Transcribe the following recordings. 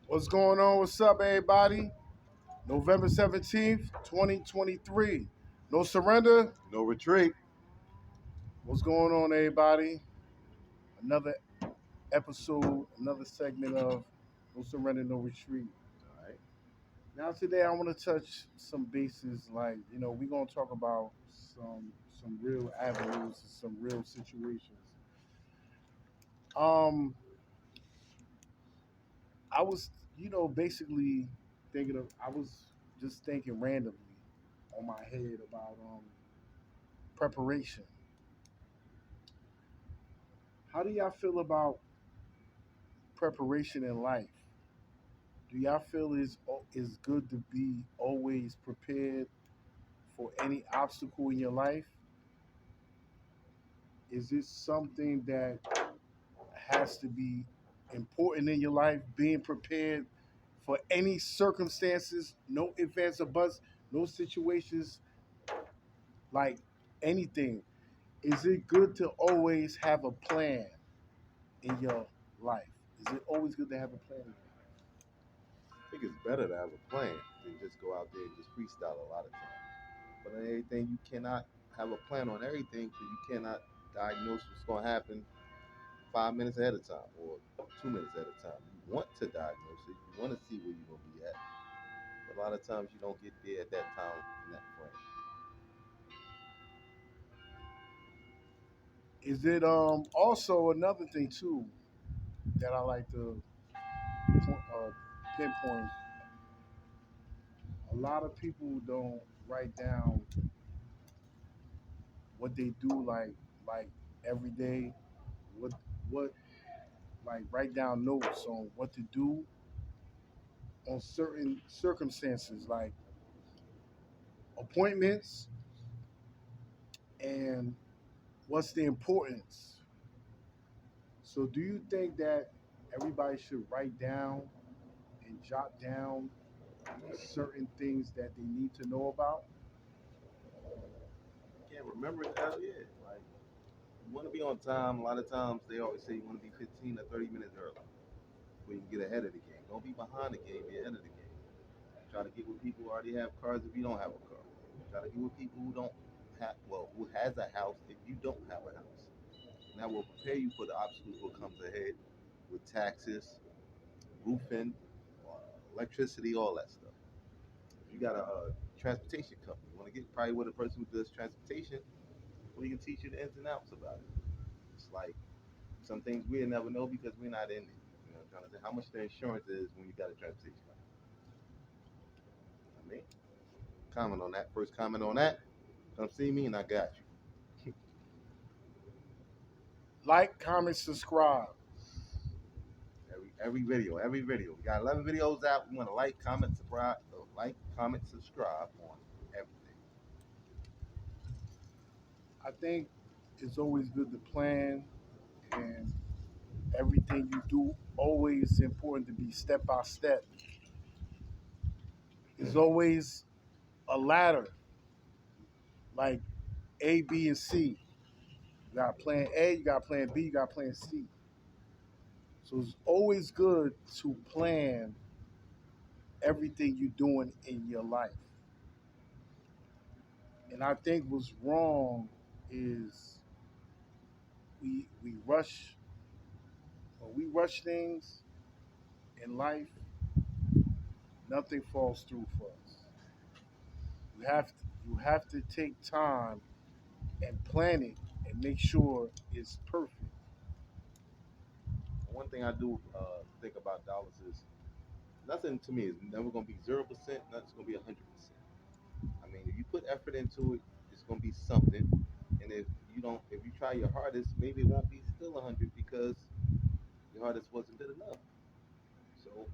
What's going on? What's up, everybody? November 17th, 2023. No surrender. No retreat. What's going on, everybody? Another episode, another segment of No Surrender, No Retreat. All right. Now, today, I want to touch some bases. Like, we're gonna talk about some real avenues and some real situations. Um, I was, basically thinking of. I was just thinking randomly on my head about preparation. How do y'all feel about preparation in life? Do y'all feel is good to be always prepared for any obstacle in your life? Is it something that has to be important in your life? Being prepared for any circumstances, no ifs or buts, no situations, like anything. Is it good to always have a plan in your life? Is it always good to have a plan? I think it's better to have a plan than just go out there and just freestyle a lot of times. But on everything, you cannot have a plan on everything because you cannot diagnose what's going to happen 5 minutes ahead of time or 2 minutes ahead of time. You want to diagnose it, you want to see where you're going to be at. But a lot of times you don't get there at that time in that frame. Is it also another thing too that I like to pinpoint? A lot of people don't write down what they do like every day. What like write down notes on what to do on certain circumstances like appointments and what's the importance. So do you think that everybody should write down and jot down certain things that they need to know about? You can't remember it as yeah. Like, you want to be on time. A lot of times they always say you want to be 15 to 30 minutes early so you can get ahead of the game. Don't be behind the game, be ahead of the game. Try to get with people who already have cars if you don't have a car. Try to get with people who don't have, well, who has a house if you don't have a house. And that will prepare you for the obstacles what comes ahead with taxes, roofing, electricity, all that stuff. If you got a transportation company, you want to get probably with a person who does transportation, who can teach you the ins and outs about it. It's like some things we'll never know because we're not in it. You know, trying to say how much the insurance is when you got a transportation company. I mean, comment on that. First comment on that. Come see me and I got you. Like, comment, subscribe. Every video. We got 11 videos out. We want to like, comment, subscribe on everything. I think it's always good to plan, and everything you do always important to be step by step. There's always a ladder, like A, B, and C. You got plan A, you got plan B, you got plan C. So it's always good to plan everything you're doing in your life. And I think what's wrong is we rush when we rush things in life, nothing falls through for us. You have to take time and plan it and make sure it's perfect. One thing I do think about dollars is nothing to me is never going to be 0%. Nothing's going to be 100%. I mean, if you put effort into it, it's going to be something. And if you try your hardest, maybe it won't be still 100 because your hardest wasn't good enough. So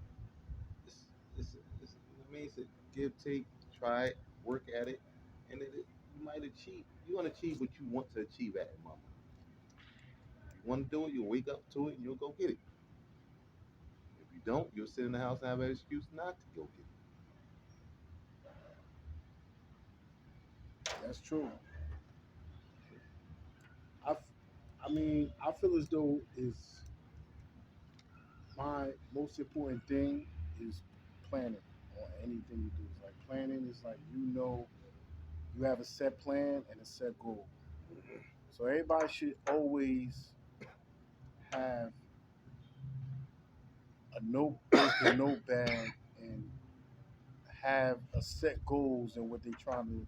it's, I mean, it's a give, take, try it, work at it, and you might achieve. You want to achieve what you want to achieve at in moment. If you want to do it, you'll wake up to it and you'll go get it. If you don't, you'll sit in the house and have an excuse not to go get That's true. I, I mean, I feel as though is my most important thing. is planning on anything you do. It's like planning is like you have a set plan and a set goal. So everybody should always have a notebook and notepad and have a set goals and what they're trying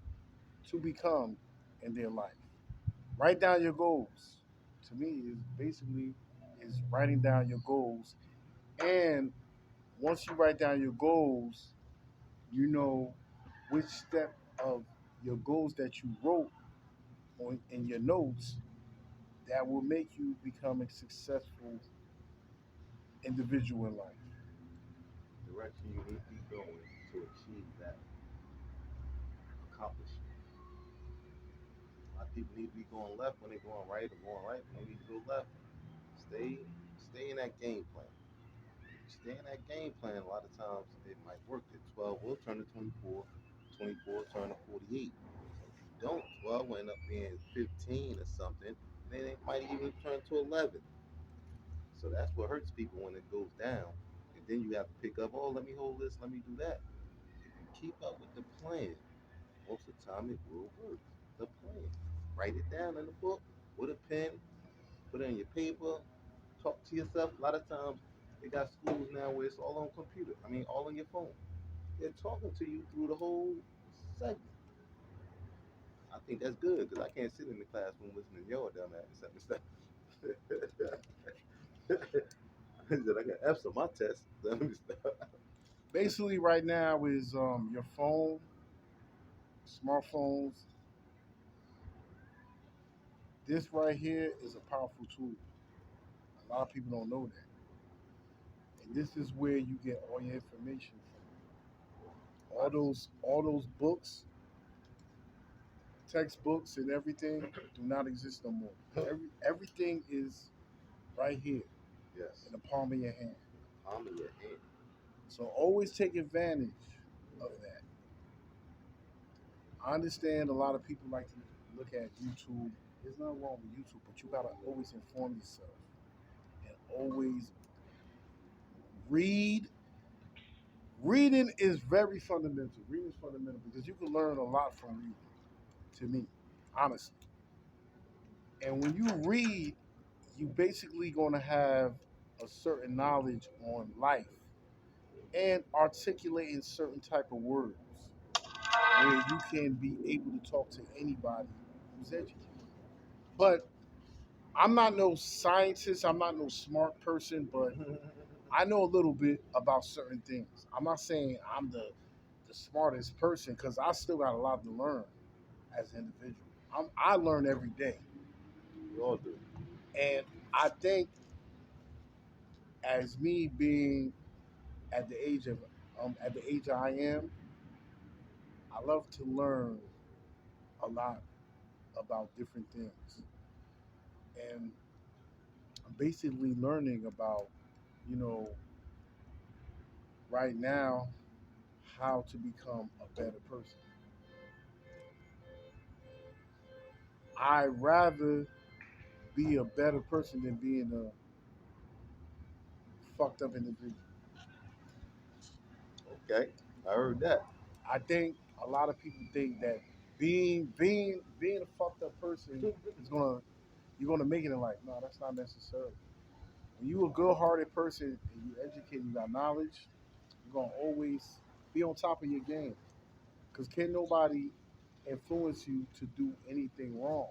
to become in their life. Write down your goals. To me, is basically is writing down your goals. And once you write down your goals, you know which step of your goals that you wrote on in your notes that will make you become a successful individual in life. Direction you need to be going to achieve that accomplishment. A lot of people need to be going left when they're going right, or going right when they need to go left. Stay, stay in that game plan. Stay in that game plan. A lot of times it might work. That 12 will turn to 24, 24 turn to 48. If you don't, 12 will end up being 15 or something. Then it might even turn to 11. So that's what hurts people when it goes down. And then you have to pick up, oh, let me hold this, let me do that. If you keep up with the plan, most of the time it will work. The plan. Write it down in the book with a pen, put it on your paper, talk to yourself. A lot of times they got schools now where it's all on computer. I mean, all on your phone. They're talking to you through the whole segment. I think that's good because I can't sit in the classroom listening to your dumb ass and stuff. I said I got F's on my test. Let me stop. Basically, right now is your phone, smartphones. This right here is a powerful tool. A lot of people don't know that, and this is where you get all your information from. All those books, textbooks, and everything do not exist no more. Everything is right here Yes, in the palm of your hand. palm of your hand. So always take advantage of that. I understand a lot of people like to look at YouTube. There's nothing wrong with YouTube, but you gotta always inform yourself and always read. Reading is very fundamental. Reading is fundamental because you can learn a lot from reading. To me, honestly, and when you read, you basically gonna have a certain knowledge on life and articulating certain type of words where you can be able to talk to anybody who's educated. But I'm not no scientist. I'm not no smart person, but I know a little bit about certain things. I'm not saying I'm the smartest person because I still got a lot to learn as an individual. I learn every day, We all do. and I think as me being at the age of at the age I am, I love to learn a lot about different things, and I'm basically learning about you know right now how to become a better person. I rather be a better person than being a fucked up individual. Okay, I heard that. I think a lot of people think that being a fucked up person is gonna you're gonna make it in life. No, that's not necessary. When you a good hearted person and you educate, you got knowledge, you're gonna always be on top of your game. Cause can nobody influence you to do anything wrong.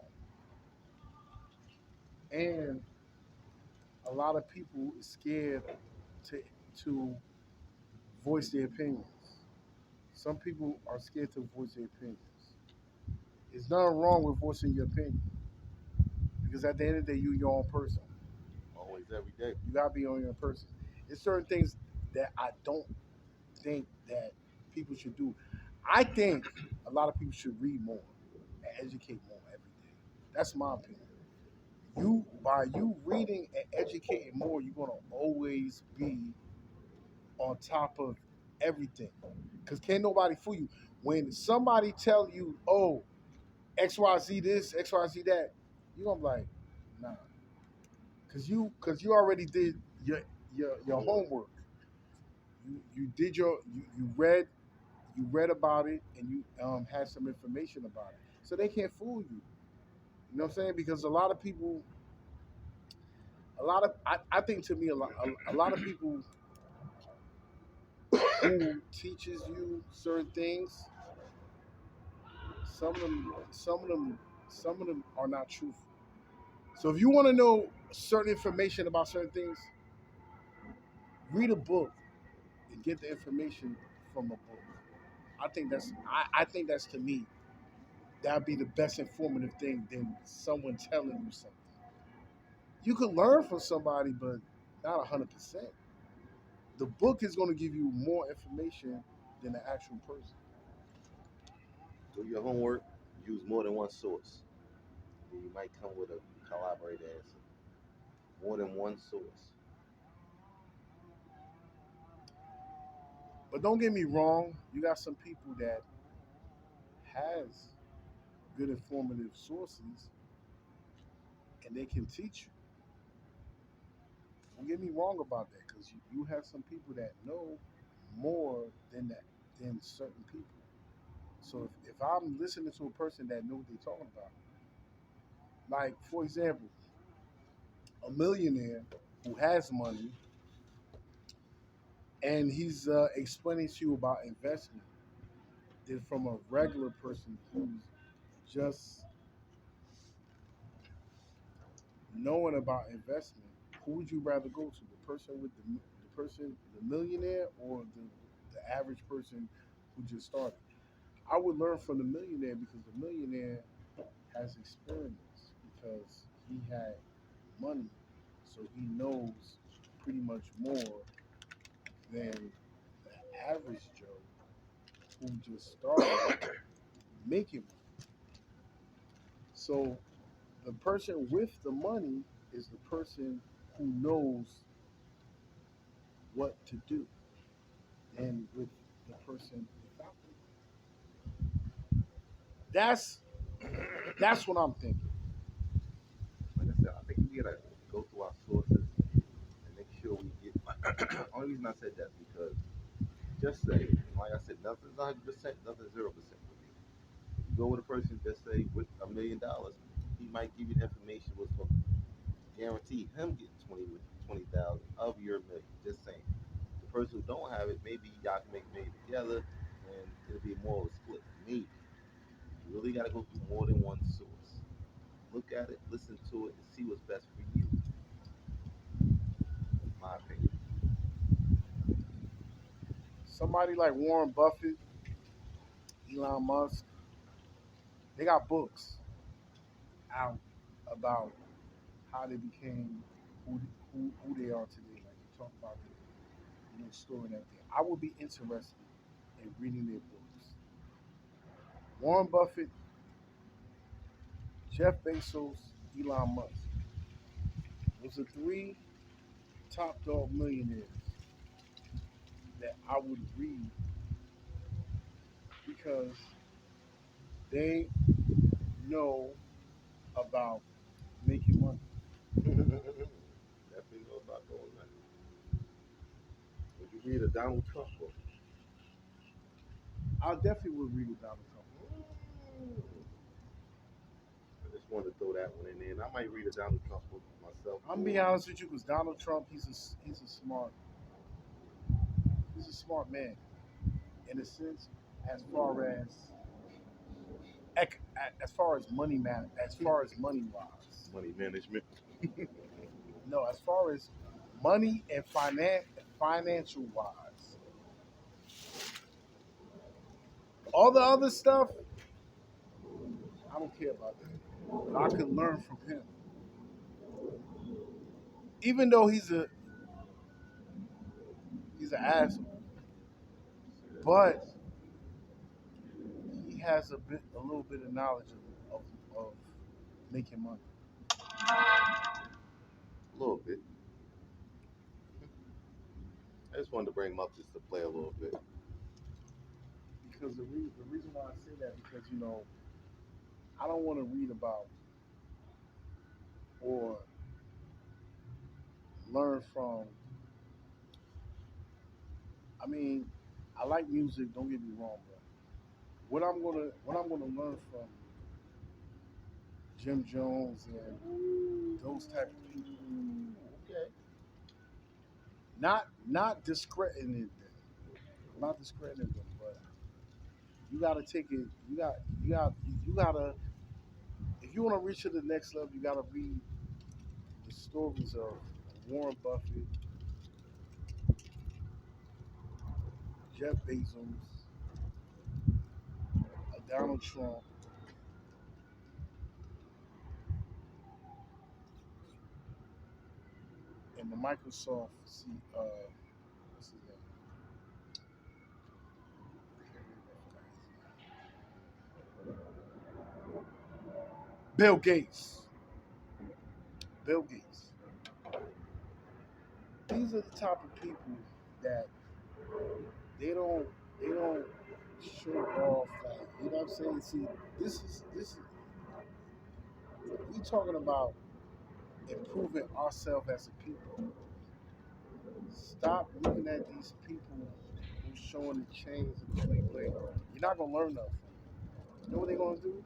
And a lot of people is scared to to voice their opinions. Some people are scared to voice their opinions. There's nothing wrong with voicing your opinion because at the end of the day, you're your own person. Always, every day. You gotta be your own person. There's certain things that I don't think that people should do. I think a lot of people should read more and educate more every day. That's my opinion. You by you reading and educating more, you're gonna always be on top of everything. Cause can't nobody fool you. When somebody tell you, oh, XYZ this, XYZ that, you're gonna be like, nah. Cause you already did your Homework. homework. You did your you read about it and you had some information about it, so they can't fool you. You know what I'm saying? Because a lot of people, I think to me a lot of people who teaches you certain things, some of them are not truthful. So if you want to know certain information about certain things, read a book and get the information from a book. I think that's to me that'd be the best informative thing than someone telling you something. You can learn from somebody, but not 100%. The book is going to give you more information than the actual person. Do your homework. Use more than one source. You might come with a collaborated answer. More than one source. But don't get me wrong, you got some people that has good informative sources and they can teach you. Don't get me wrong about that because you have some people that know more than that than certain people. So if I'm listening to a person that knows what they're talking about, like for example, a millionaire who has money and he's explaining to you about investment, than from a regular person who's just knowing about investment, who would you rather go to? The millionaire, or the average person who just started? I would learn from the millionaire because the millionaire has experience because he had money, so he knows pretty much more than the average Joe who just started making money. So the person with the money is the person who knows what to do, and with the person without the money. That's what I'm thinking. Like I said, I think we gotta go through our sources and make sure we get. Only reason I said that because just say, like I said, nothing's 100%, nothing's 0% for me. You go with a person just say with $1 million, he might give you the information what's going to guarantee him getting 20,000 of your million. Just saying. The person who don't have it, maybe y'all can make a million together, and it'll be more of a split. Maybe you really got to go through more than one source. Look at it, listen to it, and see what's best for you. My opinion. Somebody like Warren Buffett, Elon Musk, they got books out about how they became who they are today. Like they talk about their story and everything. I would be interested in reading their books. Warren Buffett, Jeff Bezos, Elon Musk was the three top dog millionaires that I would read because they know about making money. Definitely know about those. Man. Would you read a Donald Trump book? I definitely would read about it. Mm. I just wanted to throw that one in there. And I might read a Donald Trump book myself. I'm gonna be honest with you because Donald Trump, he's a smart man in a sense, as far as as far as money wise. Money management. No, as far as money and financial wise. All the other stuff, I don't care about that. But I could learn from him. Even though he's an asshole, but he has a little bit of knowledge of making money. A little bit. I just wanted to bring him up just to play a little bit. Because the reason why I say that because I don't want to read about or learn from I mean, I like music. Don't get me wrong, but what I'm gonna learn from Jim Jones and those type of people, Okay. not discrediting them, not discrediting them, but you gotta take it. You gotta. If you want to reach to the next level, you gotta read the stories of Warren Buffett, Jeff Bezos, Donald Trump, and the Microsoft. What's his name? Bill Gates. Bill Gates. These are the type of people that they don't they don't show off, like, you know what I'm saying. See, this is we talking about improving ourselves as a people. Stop looking at these people who's showing the chains and bling bling. You're not gonna learn nothing. You know what they're gonna do?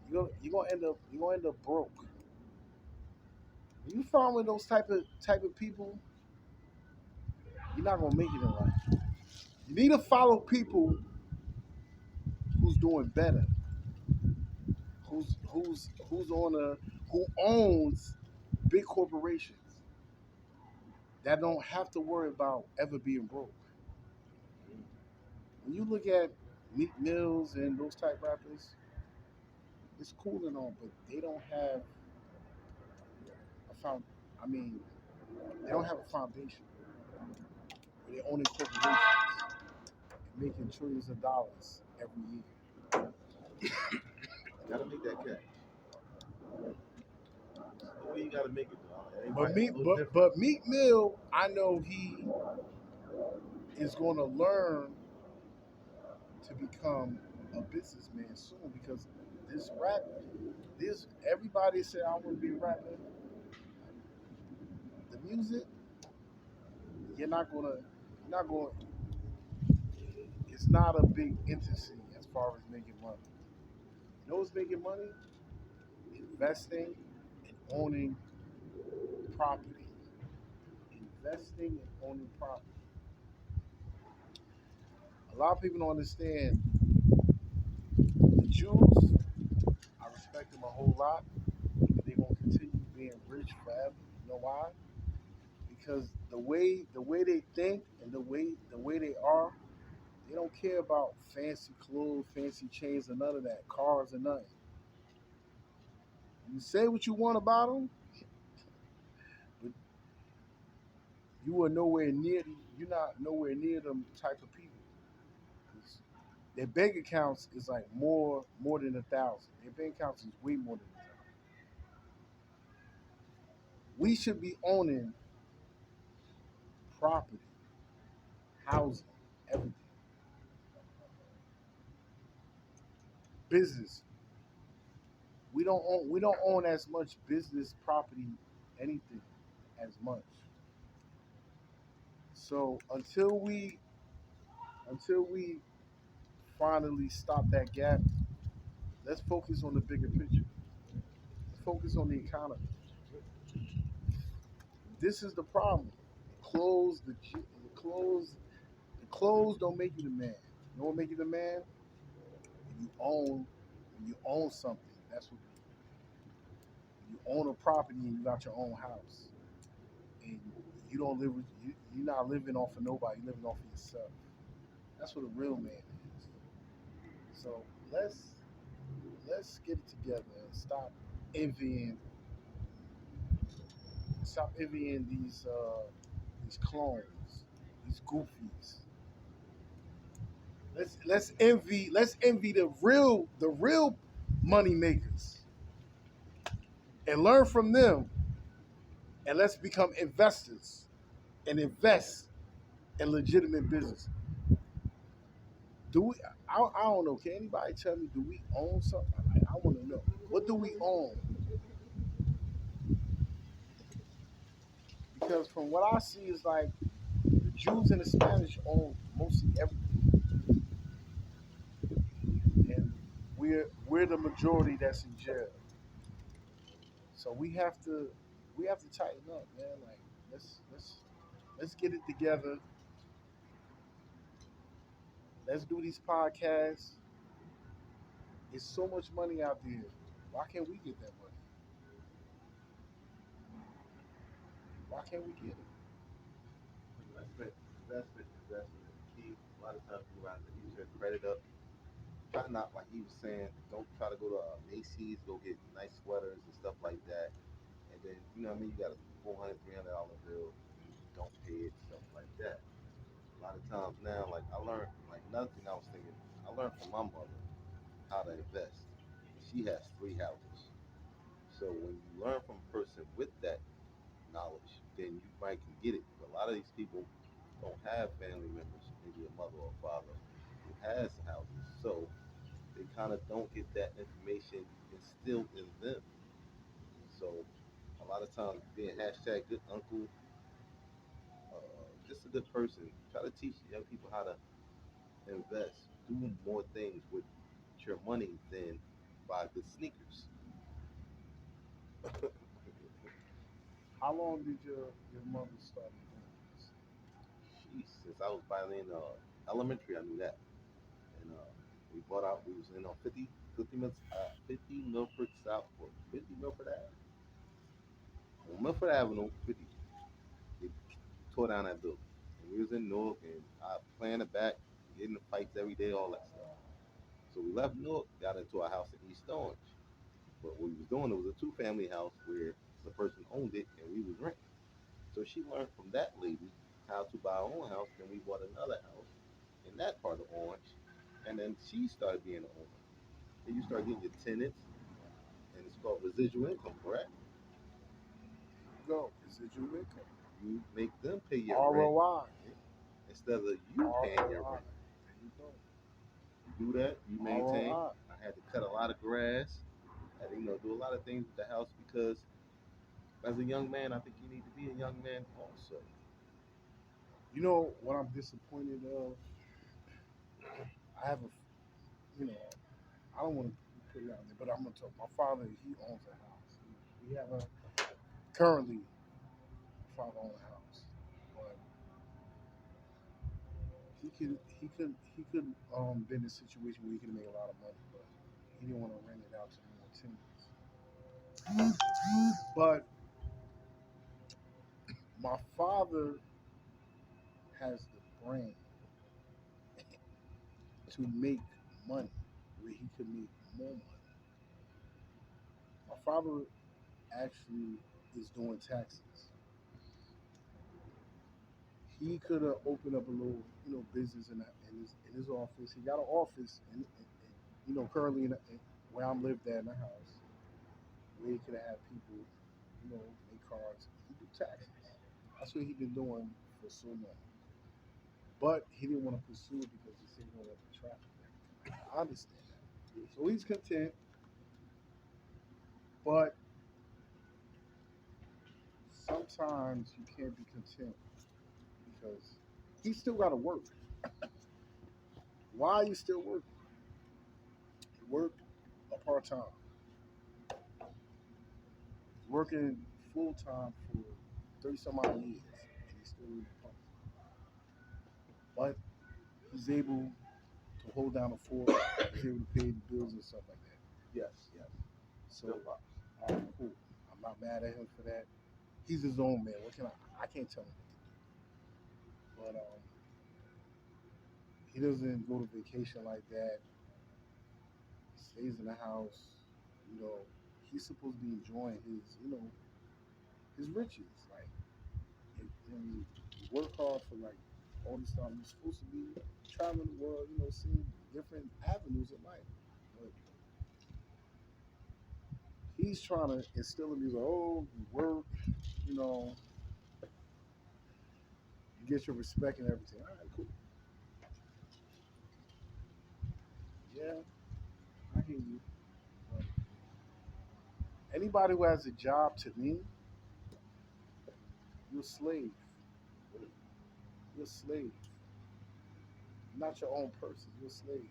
You're gonna end up broke. When you following those type of people, you're not gonna make it in life. You need to follow people who's doing better, who's on a who owns big corporations that don't have to worry about ever being broke. When you look at Meek Mills and those type rappers, it's cool and all, but they don't have a found. I mean, they don't have a foundation. They're owning corporations and making trillions of dollars every year. Gotta make that catch. The way you gotta make it, dog. But Everybody a me, little but different. but Meek Mill, I know he is going to learn to become a businessman soon because this rap, this everybody said I want to be a rapper. The music, you're not going. It's not a big intimacy as far as making money. You know what's making money? Investing and owning property. Investing and owning property. A lot of people don't understand the Jews. I respect them a whole lot. They're gonna continue being rich forever. You know why? Because the way they think and the way they are, they don't care about fancy clothes, fancy chains, or none of that, cars or nothing. You say what you want about them, but you are nowhere near. You're not nowhere near them type of people. 'Cause their bank accounts is like more than 1,000. Their bank accounts is way more than 1,000. We should be owning property, housing, everything, business. We don't own as much business property, anything as much. So until we finally stop that gap, let's focus on the bigger picture. Let's focus on the economy. This is the problem. Clothes, the clothes don't make you the man. You know what make you the man? When you own something. That's what you own a property and you got your own house. And you don't live with you're not living off of nobody, you're living off of yourself. That's what a real man is. So let's get it together and envying stop envying these clones, these goofies. Let's envy the real money makers and learn from them, and let's become investors and invest in legitimate business. Do we? I don't know. Can anybody tell me? Do we own something? I want to know. What do we own? Because from what I see, is like the Jews and the Spanish own mostly everything, and we're the majority that's in jail. So we have to tighten up, man. Like let's get it together. Let's do these podcasts. There's so much money out there. Why can't we get that money? Why can't we get it? Investment is key. A lot of times people have to use their credit up. Try not, like he was saying, don't try to go to Macy's, go get nice sweaters and stuff like that. And then, you know what I mean? You got a $400, $300 bill, and you don't pay it, stuff like that. A lot of times now, like I learned, like another thing I was thinking, I learned from my mother how to invest. She has three houses. So when you learn from a person with that knowledge, then you might can get it. But a lot of these people don't have family members, maybe a mother or a father, who has houses. So they kind of don't get that information instilled in them. So a lot of times being hashtag good uncle, just a good person, try to teach young people how to invest, do more things with your money than buy good sneakers. How long did your mother start doing this? Jeez, since I was probably in elementary, I knew that. And we bought out, we was in on 50 Milford Southport, 50 Milford Ave. On Milford Avenue, 50, they tore down that building. And we was in Newark, and I playing the back, getting the fights every day, all that stuff. So we left Newark, got into a house in East Orange. But what we was doing, it was a two-family house where the person owned it, and we was renting. So she learned from that lady how to buy her own house. Then we bought another house in that part of Orange, and then she started being the owner. Then you start getting your tenants, and it's called residual income, correct? Go residual income. You make them pay your rent ROI. instead of you paying your ROI. rent. There you go. You do that, you maintain. ROI. I had to cut a lot of grass. I had to, do a lot of things with the house because as a young man, I think you need to be a young man also. You know what I'm disappointed of? I have a, I don't want to put it out there, but I'm gonna talk. My father, he owns a house. We have a currently. My father owns a house, but he could been in a situation where he could make a lot of money, but he didn't want to rent it out to more tenants. But my father has the brain to make money where he could make more money. My father actually is doing taxes. He could have opened up a little, business in his office. He got an office, currently where I'm lived at in the house, where he could have people, make cards. He do taxes. That's what he been doing for so long. But he didn't want to pursue it because he said he don't want the traffic. I understand that. So he's content, but sometimes you can't be content because he still got to work. Why are you still working? He worked a part time. He's working full time for 30 some odd years, and he's still in the public. But he's able to hold down a fort. He's able to pay the bills and stuff like that. Yes, yes. So, Still pops. all right, cool. I'm not mad at him for that. He's his own man. What can I? I can't tell him what to do. But he doesn't go to vacation like that. He stays in the house. You know, he's supposed to be enjoying his riches. Like, you work hard for like all this time. You're supposed to be traveling the world. Seeing different avenues in life. But he's trying to instill in me like, oh, you work. You know, you get your respect and everything. All right, cool. Yeah, I hear you. But anybody who has a job to me, you're a slave. You're a slave. You're not your own person. You're a slave.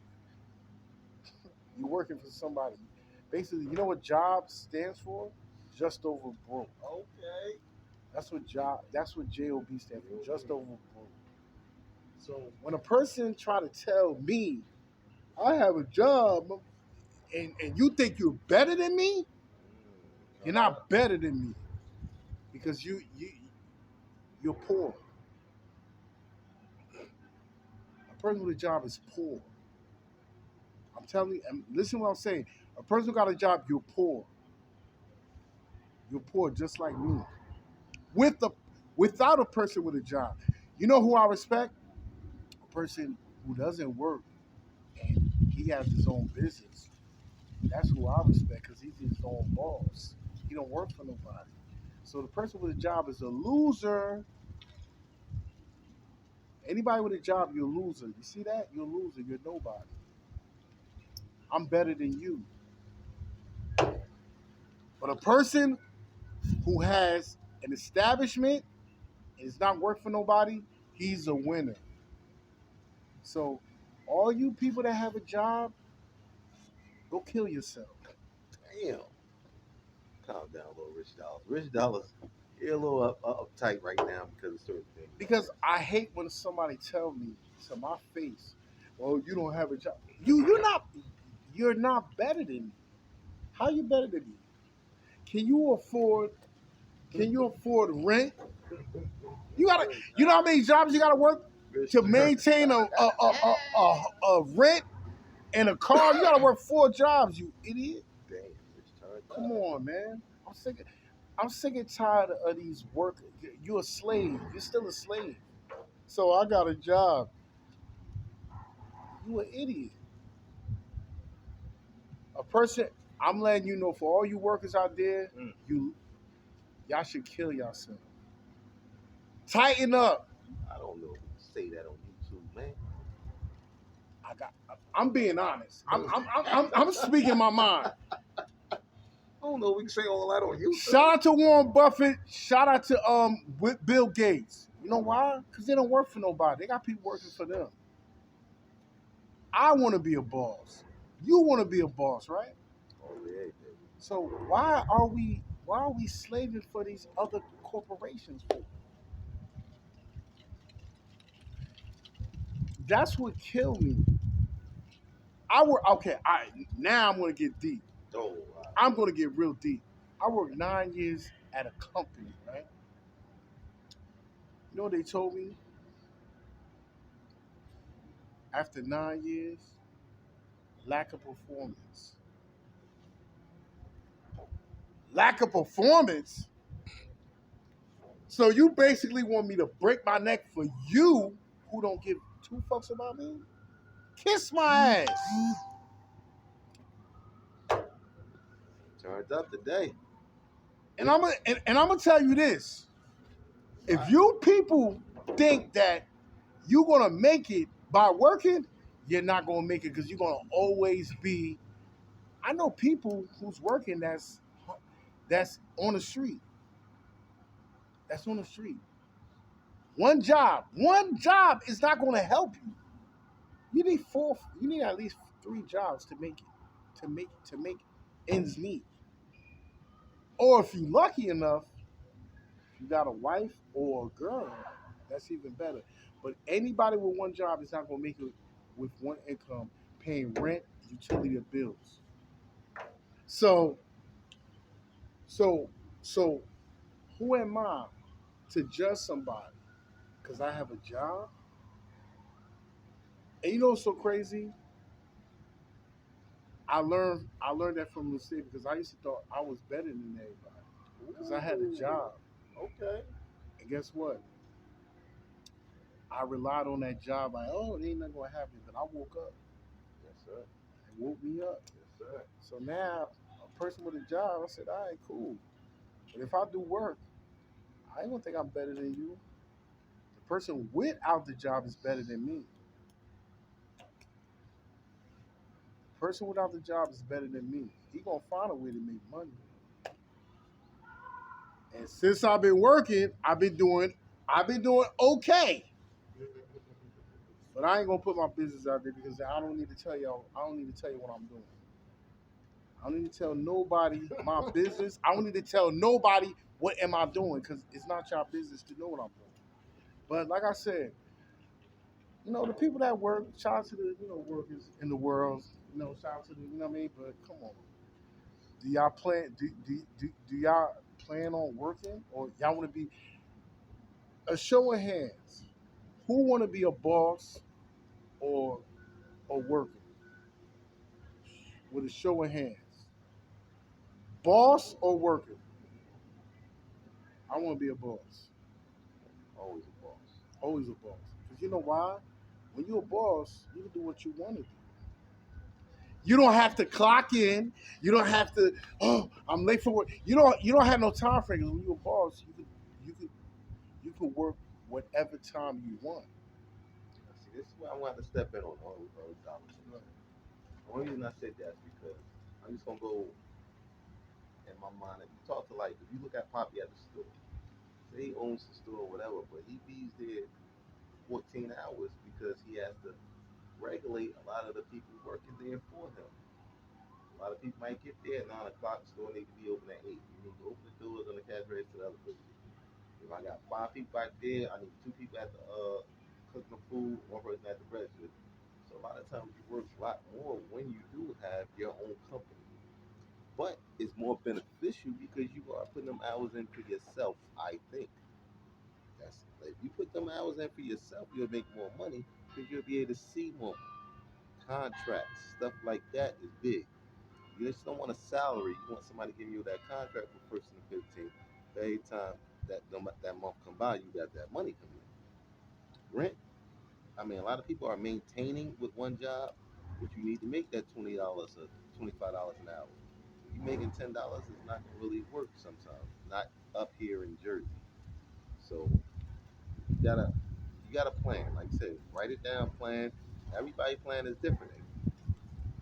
You're working for somebody. Basically, you know what job stands for? Just over broke. Okay. That's what job stands for. Just over broke. So when a person try to tell me I have a job and you think you're better than me, you're not better than me because you're poor. A person with a job is poor. I'm telling you, and listen to what I'm saying. A person who got a job, you're poor. You're poor just like me. With the Without a person with a job. You know who I respect? A person who doesn't work and he has his own business. That's who I respect because he's his own boss. He don't work for nobody. So the person with a job is a loser. Anybody with a job, you're a loser. You see that? You're a loser. You're nobody. I'm better than you. But a person who has an establishment and is not work for nobody, he's a winner. So all you people that have a job, go kill yourself. Damn. Calm down, little Rich Dollars. Rich Dollars, you're a little uptight right now because of certain things. Because I hate when somebody tell me to my face, "Oh, you don't have a job. You're not better than me. How you better than me? Can you afford can you afford rent? You gotta you know how many jobs you gotta work Rich, to maintain a rent and a car? You gotta work 4 jobs, you idiot. damn, Rich turned Come up. on, man. I'm sick and tired of these workers. You're a slave. You're still a slave. So I got a job. You an idiot. A person. I'm letting you know for all you workers out there, Mm. y'all should kill yourself. Tighten up. I don't know if you can say that on YouTube, man. I got. I'm being honest. I'm speaking my mind. I don't know if we can say all that on YouTube. Shout out to Warren Buffett. Shout out to Bill Gates. You know why? Because they don't work for nobody. They got people working for them. I want to be a boss. You want to be a boss, right? Oh, yeah, yeah. So why are we slaving for these other corporations for? That's what killed me. I work okay. Now I'm gonna get deep. Oh, I'm gonna get real deep. I worked 9 years at a company, right? You know what they told me? After 9 years, lack of performance. Lack of performance. So you basically want me to break my neck for you, who don't give two fucks about me? Kiss my ass. turned up today. And I'm gonna tell you this: if you people think that you're gonna make it by working, you're not gonna make it because you're gonna always be. I know people who's working that's on the street. That's on the street. One job is not gonna help you. You need four. You need at least 3 jobs to make it. To make ends meet. Or if you're lucky enough, you got a wife or a girl, that's even better. But anybody with one job is not going to make it with one income, paying rent, utility bills. So, so, so, who am I to judge somebody because I have a job? And you know what's so crazy? I learned that from the city because I used to thought I was better than everybody because I had a job. Okay. And guess what? I relied on that job. Like, oh, it ain't nothing gonna happen. But I woke up. Yes, sir. It woke me up. Yes, sir. So now, a person with a job, I said, all right, cool. But if I do work, I ain't gonna think I'm better than you. The person without the job is better than me. The person without the job is better than me. He gonna find a way to make money. And since I've been working, I've been doing okay. But I ain't gonna put my business out there because I don't need to tell y'all. I don't need to tell you what I'm doing. I don't need to tell nobody my business. I don't need to tell nobody what am I doing because it's not your business to know what I'm doing. But like I said, the people that work, shout out to the workers in the world. Shout out to the what I mean. But come on, do y'all plan? Do y'all plan on working or y'all want to be a show of hands? Who want to be a boss or a worker? With a show of hands, boss or worker? I want to be a boss. Always a boss. Always a boss. Because you know why? When you're a boss, you can do what you want to do. You don't have to clock in. You don't have to. Oh, I'm late for work. You don't have no time frame. When you're a boss, you can work whatever time you want. See, this is where I want to step in on all topics. The only reason I said that is because I'm just gonna go in my mind. If you talk to if you look at Poppy at the store, say he owns the store or whatever, but he bees there 14 hours because he has to regulate a lot of the people working there for him. A lot of people might get there at 9 o'clock. The store need to be open at 8. You need to open the doors on the cash register to the other place. If I got 5 people back there, I need 2 people at the cooking the food, 1 person at the register. So a lot of times you work a lot more when you do have your own company. But it's more beneficial because you are putting them hours in for yourself, I think. That's if you put them hours in for yourself, you'll make more money because you'll be able to see more contracts, stuff like that is big. You just don't want a salary. You want somebody giving you that contract for first and 15th. Every time that month come by, you got that money coming in. Rent. I mean, a lot of people are maintaining with one job, but you need to make that $20 or $25 an hour. You making $10 is not gonna really work sometimes. Not up here in Jersey. So you gotta you gotta plan. Like I said, write it down, plan. Everybody's plan is different.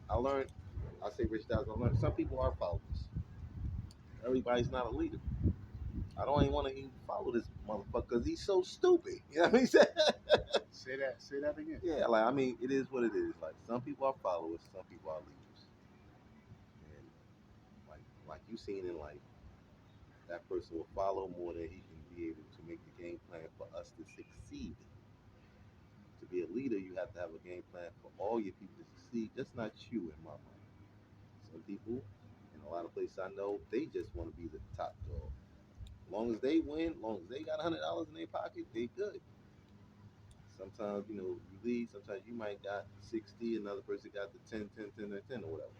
I learned I say Rich Dawes, I learned some people are followers. Everybody's not a leader. I don't even want to even follow this motherfucker because he's so stupid. You know what I mean? Say that. Say that again. Yeah, like I mean, it is what it is. Like some people are followers, some people are leaders, and like you seen in life, that person will follow more than he can be able to make the game plan for us to succeed. To be a leader, you have to have a game plan for all your people to succeed, just not you. In my mind, some people in a lot of places I know, they just want to be the top dog. As long as they win, as long as they got $100 in their pocket, they good. Sometimes, you lead, sometimes you might got 60, another person got the 10, 10, 10, or 10 or whatever.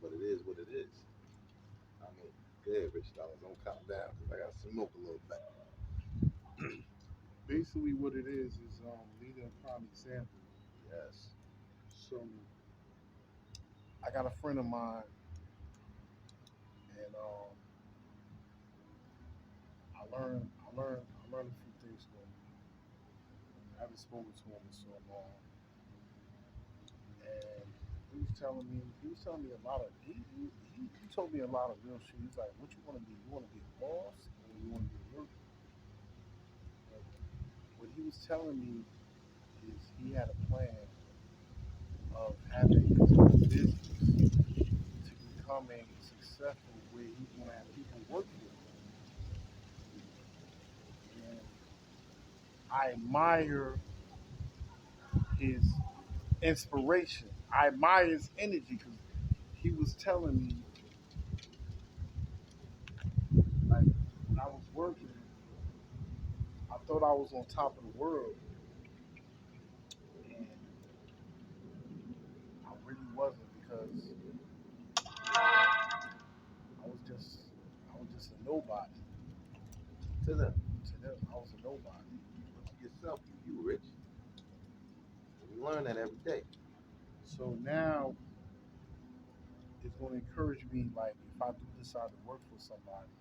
But it is what it is. I mean, go ahead, Rich Dollars. Don't calm down because I got to smoke a little bit. Basically, what it is leader of prime example. Yes. So I got a friend of mine, and I learned a few things from him. I haven't spoken to him in so long, and he was telling me a lot of he told me a lot of real shit. He's like, "What you want to be? You want to be a boss, or you want to be a worker?" But what he was telling me is he had a plan of having his own business to becoming successful where he's gonna have people work for him. And I admire his inspiration. I admire his energy because he was telling me, like, when I was working, I thought I was on top of the world, and I really wasn't because I was just a nobody To them. to them. I was a nobody. But to yourself, you rich. We learn that every day. So now it's going to encourage me, like, if I do decide to work for somebody,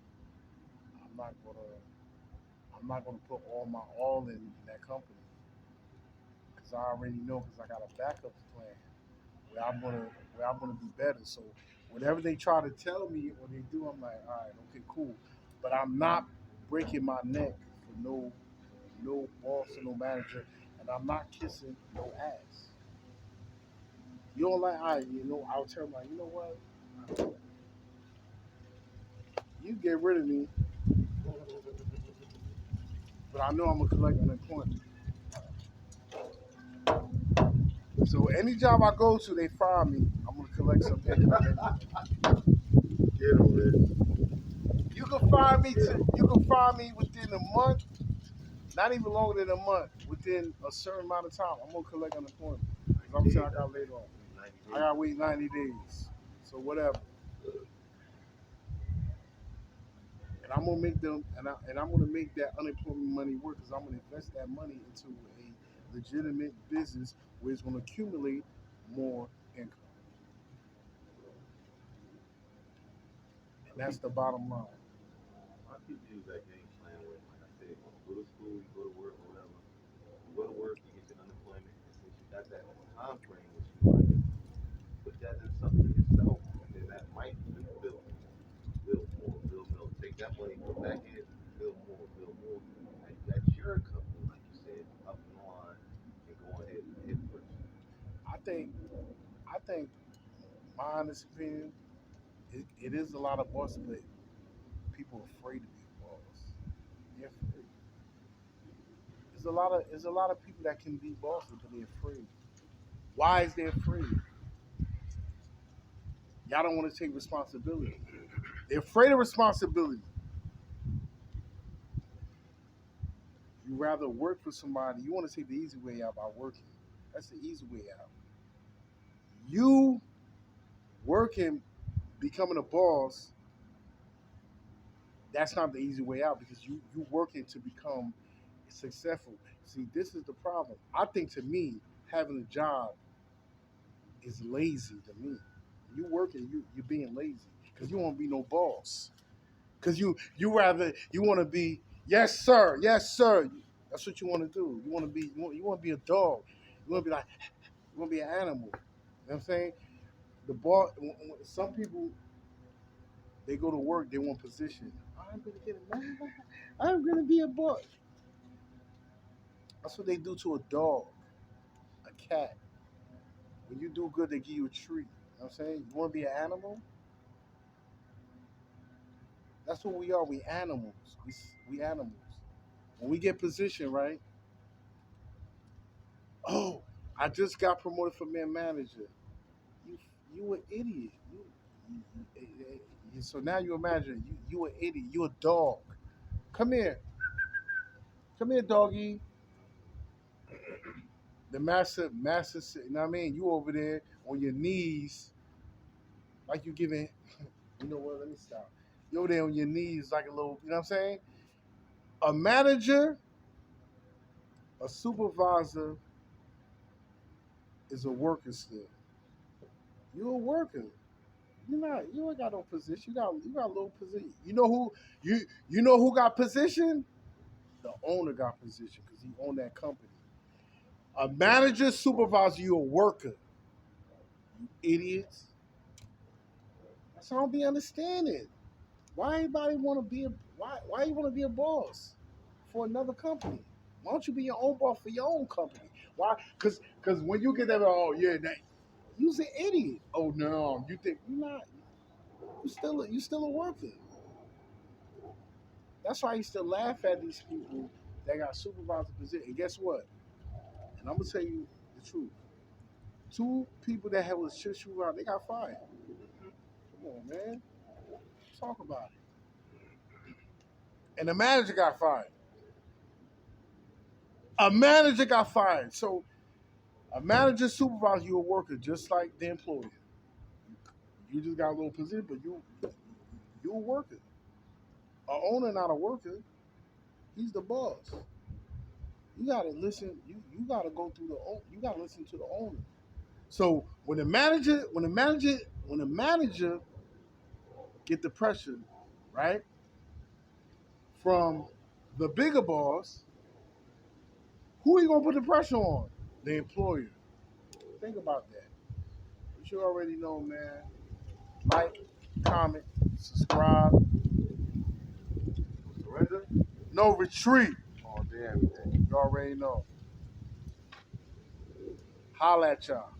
I'm not gonna I'm not gonna put all my all in that company because I already know because I got a backup plan where I'm gonna where I'm gonna be better. So whatever they try to tell me or they do, I'm like, all right, okay, cool. But I'm not breaking my neck for no boss or no manager. and I'm not kissing no ass. You don't like, I'll tell them, like, you know what? You get rid of me, but I know I'm gonna collect unemployment. So any job I go to, they fire me. I'm gonna collect some income. Get him, man. You can fire me within a month, not even longer than a month. Within a certain amount of time, I'm gonna collect unemployment. 'Cause I'm saying I got laid off. 90 I days. gotta wait 90 days. So whatever. And I'm gonna make them, and I'm gonna make that unemployment money work because I'm gonna invest that money into a legitimate business where it's gonna accumulate more income. And that's the bottom line. I could use that game plan with, like I said, you go to school, you go to work or whatever. You go to work, you get your unemployment, and since you got that time frame with you, right, put that in something yourself, and then that might build more, build more. Take that money, put back in, build more, build more. And that's your company, like you said, up the line, and go ahead and hit first. I think, I think, my honest opinion, it is a lot of boss, but people are afraid to be a boss. They're afraid. There's a lot of people that can be bosses, but they're afraid. Why is they afraid? Y'all don't want to take responsibility. They're afraid of responsibility. You rather work for somebody. You want to take the easy way out by working. That's the easy way out. You working, becoming a boss, that's not the easy way out because you working to become successful. See, this is the problem. I think to me, having a job is lazy to me. You working, you're being lazy because you won't be no boss. Because you want to be yes sir, yes sir. That's what you want to do. You want to be a dog. You want to be like you want to be an animal. You know what I'm saying? The boss. Some people they go to work, they want position. I'm gonna get a man. I'm gonna be a boss. That's what they do to a dog, a cat. When you do good, they give you a treat. You know what I'm saying? You want to be an animal? That's what we are. We animals. We animals. When we get position, right? Oh, I just got promoted from man manager. You you an idiot. So now you imagine you an idiot. You a dog. Come here. Come here, doggy. The master. You know what I mean? You over there on your knees, like you giving. You know what? Let me stop. You over there on your knees like a little. You know what I'm saying? A manager, a supervisor is a worker still. You a worker. You're not. You ain't got no position. You got a little position. You know who got position? The owner got position because he owned that company. A manager, supervisor, you a worker. You idiots. That's what I don't be understanding. Why anybody want to be a why you want to be a boss for another company? Why don't you be your own boss for your own company? Why? Because when you get that, oh yeah, that you's an idiot. Oh no, you think you're not? You still a worker. That's why I used to laugh at these people that got supervisor position. And guess what? And I'm gonna tell you the truth. Two people that had was shit shoot out, they got fired. Come on, man. Talk about it. And the manager got fired. A manager got fired. So a manager supervisor, you a worker just like the employer. You just got a little position, but you a worker. A owner not a worker. He's the boss. You gotta listen. You gotta go through you gotta listen to the owner. So when the manager get the pressure, right, from the bigger boss, who are you gonna put the pressure on? The employer. Think about that. But you already know, man. Like, comment, subscribe. Surrender? No retreat. All day, every day. You already know. Holla at y'all.